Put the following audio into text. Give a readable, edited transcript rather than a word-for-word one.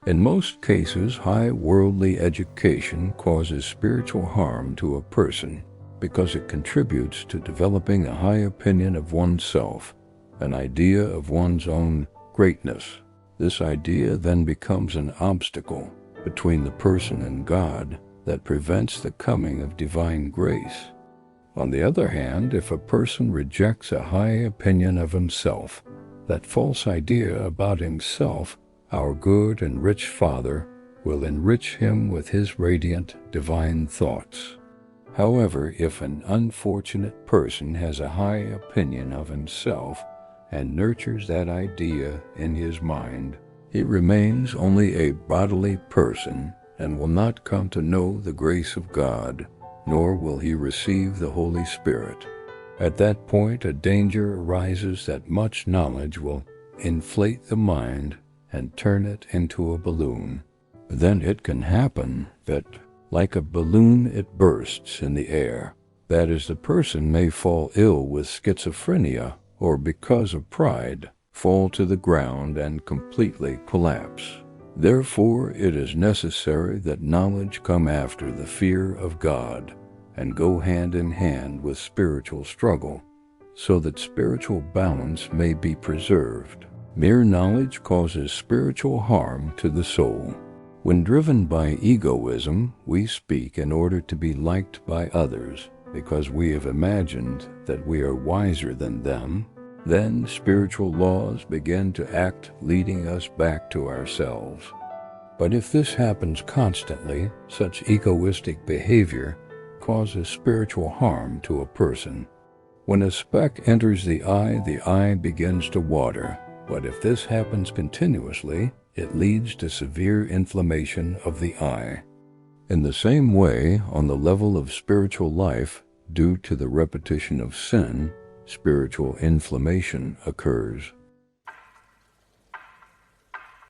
In most cases, high worldly education causes spiritual harm to a person because it contributes to developing a high opinion of oneself, an idea of one's own greatness. This idea then becomes an obstacle between the person and God that prevents the coming of divine grace. On the other hand, if a person rejects a high opinion of himself, that false idea about himself, our good and rich Father will enrich him with his radiant divine thoughts. However, if an unfortunate person has a high opinion of himself and nurtures that idea in his mind, he remains only a bodily person and will not come to know the grace of God, nor will he receive the Holy Spirit. At that point, a danger arises that much knowledge will inflate the mind and turn it into a balloon. Then it can happen that, like a balloon, it bursts in the air. That is, the person may fall ill with schizophrenia or, because of pride, fall to the ground and completely collapse. Therefore, it is necessary that knowledge come after the fear of God and go hand in hand with spiritual struggle, so that spiritual balance may be preserved. Mere knowledge causes spiritual harm to the soul. When driven by egoism, we speak in order to be liked by others, because we have imagined that we are wiser than them. Then spiritual laws begin to act, leading us back to ourselves. But if this happens constantly, such egoistic behavior causes spiritual harm to a person. When a speck enters the eye begins to water. But if this happens continuously, it leads to severe inflammation of the eye. In the same way, on the level of spiritual life, due to the repetition of sin, spiritual inflammation occurs.